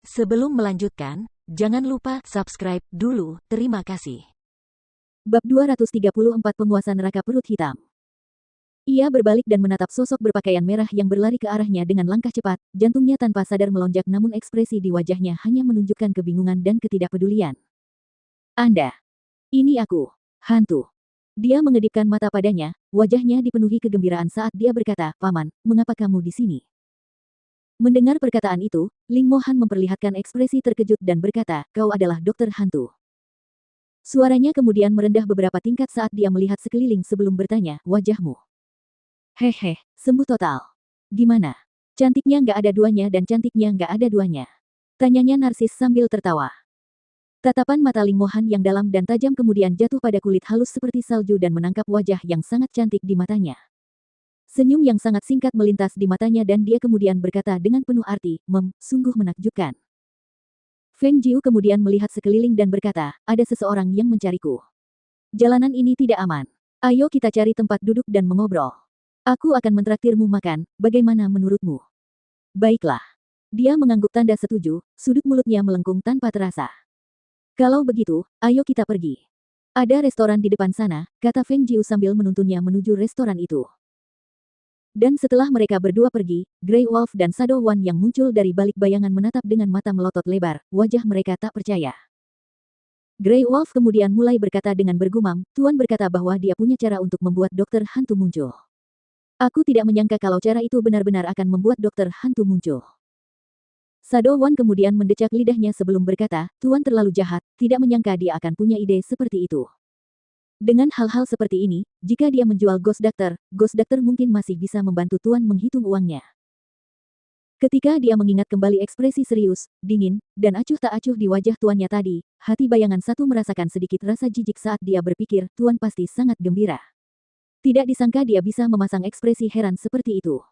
Sebelum melanjutkan, jangan lupa subscribe dulu, terima kasih. Bab 234 Penguasa Neraka Perut Hitam. Ia berbalik dan menatap sosok berpakaian merah yang berlari ke arahnya dengan langkah cepat, jantungnya tanpa sadar melonjak namun ekspresi di wajahnya hanya menunjukkan kebingungan dan ketidakpedulian. Anda. Ini aku. Hantu. Dia mengedipkan mata padanya, wajahnya dipenuhi kegembiraan saat dia berkata, "Paman, mengapa kamu di sini?" Mendengar perkataan itu, Ling Mohan memperlihatkan ekspresi terkejut dan berkata, "Kau adalah dokter hantu." Suaranya kemudian merendah beberapa tingkat saat dia melihat sekeliling sebelum bertanya, "Wajahmu? Hehe, sembuh total. Gimana? Cantiknya nggak ada duanya dan cantiknya nggak ada duanya?" Tanyanya Narsis sambil tertawa. Tatapan mata Ling Mohan yang dalam dan tajam kemudian jatuh pada kulit halus seperti salju dan menangkap wajah yang sangat cantik di matanya. Senyum yang sangat singkat melintas di matanya dan dia kemudian berkata dengan penuh arti, sungguh menakjubkan." Feng Jiu kemudian melihat sekeliling dan berkata, "Ada seseorang yang mencariku. Jalanan ini tidak aman. Ayo kita cari tempat duduk dan mengobrol. Aku akan mentraktirmu makan, bagaimana menurutmu?" "Baiklah." Dia mengangguk tanda setuju, sudut mulutnya melengkung tanpa terasa. "Kalau begitu, ayo kita pergi. Ada restoran di depan sana," kata Feng Jiu sambil menuntunnya menuju restoran itu. Dan setelah mereka berdua pergi, Grey Wolf dan Shadow One yang muncul dari balik bayangan menatap dengan mata melotot lebar, wajah mereka tak percaya. Grey Wolf kemudian mulai berkata dengan bergumam, "Tuan berkata bahwa dia punya cara untuk membuat dokter hantu muncul. Aku tidak menyangka kalau cara itu benar-benar akan membuat dokter hantu muncul." Shadow One kemudian mendecak lidahnya sebelum berkata, "Tuan terlalu jahat, tidak menyangka dia akan punya ide seperti itu. Dengan hal-hal seperti ini, jika dia menjual Ghost Doctor mungkin masih bisa membantu Tuan menghitung uangnya." Ketika dia mengingat kembali ekspresi serius, dingin, dan acuh tak acuh di wajah tuannya tadi, hati bayangan satu merasakan sedikit rasa jijik saat dia berpikir, Tuan pasti sangat gembira. Tidak disangka dia bisa memasang ekspresi heran seperti itu.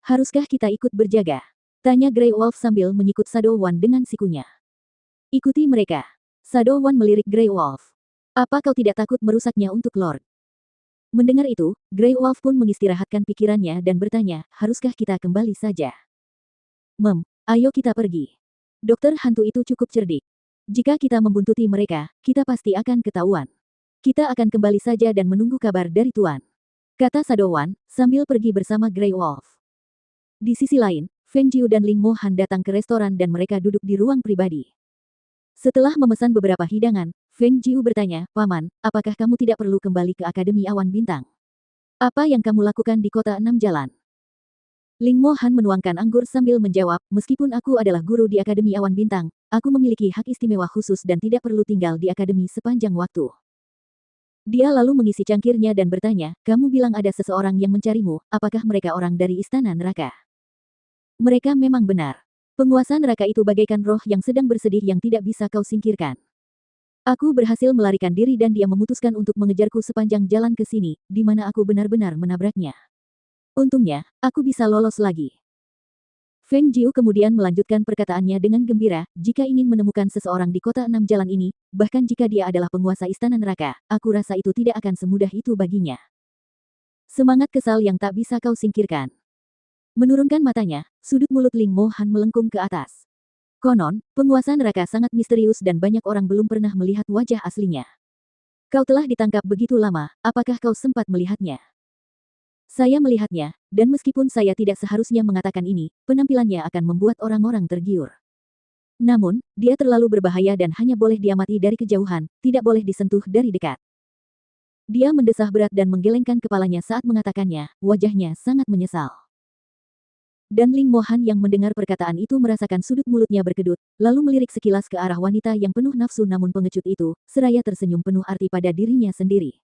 "Haruskah kita ikut berjaga?" tanya Grey Wolf sambil menyikut Shadow One dengan sikunya. "Ikuti mereka." Shadow One melirik Grey Wolf. "Apa kau tidak takut merusaknya untuk Lord?" Mendengar itu, Grey Wolf pun mengistirahatkan pikirannya dan bertanya, "Haruskah kita kembali saja?" Ayo kita pergi. Dokter hantu itu cukup cerdik. Jika kita membuntuti mereka, kita pasti akan ketahuan. Kita akan kembali saja dan menunggu kabar dari Tuan," kata Shadow One, sambil pergi bersama Grey Wolf. Di sisi lain, Feng Jiu dan Ling Mohan datang ke restoran dan mereka duduk di ruang pribadi. Setelah memesan beberapa hidangan, Feng Jiu bertanya, "Paman, apakah kamu tidak perlu kembali ke Akademi Awan Bintang? Apa yang kamu lakukan di Kota Enam Jalan?" Ling Mohan menuangkan anggur sambil menjawab, "Meskipun aku adalah guru di Akademi Awan Bintang, aku memiliki hak istimewa khusus dan tidak perlu tinggal di akademi sepanjang waktu." Dia lalu mengisi cangkirnya dan bertanya, "Kamu bilang ada seseorang yang mencarimu, apakah mereka orang dari Istana Neraka?" "Mereka memang benar. Penguasa neraka itu bagaikan roh yang sedang bersedih yang tidak bisa kau singkirkan. Aku berhasil melarikan diri dan dia memutuskan untuk mengejarku sepanjang jalan ke sini, di mana aku benar-benar menabraknya. Untungnya, aku bisa lolos lagi." Feng Jiu kemudian melanjutkan perkataannya dengan gembira, "Jika ingin menemukan seseorang di Kota Enam Jalan ini, bahkan jika dia adalah penguasa Istana Neraka, aku rasa itu tidak akan semudah itu baginya. Semangat kesal yang tak bisa kau singkirkan." Menurunkan matanya, sudut mulut Ling Mohan melengkung ke atas. "Konon, penguasa neraka sangat misterius dan banyak orang belum pernah melihat wajah aslinya. Kau telah ditangkap begitu lama, apakah kau sempat melihatnya?" "Saya melihatnya, dan meskipun saya tidak seharusnya mengatakan ini, penampilannya akan membuat orang-orang tergiur. Namun, dia terlalu berbahaya dan hanya boleh diamati dari kejauhan, tidak boleh disentuh dari dekat." Dia mendesah berat dan menggelengkan kepalanya saat mengatakannya, wajahnya sangat menyesal. Dan Ling Mohan yang mendengar perkataan itu merasakan sudut mulutnya berkedut, lalu melirik sekilas ke arah wanita yang penuh nafsu namun pengecut itu, seraya tersenyum penuh arti pada dirinya sendiri.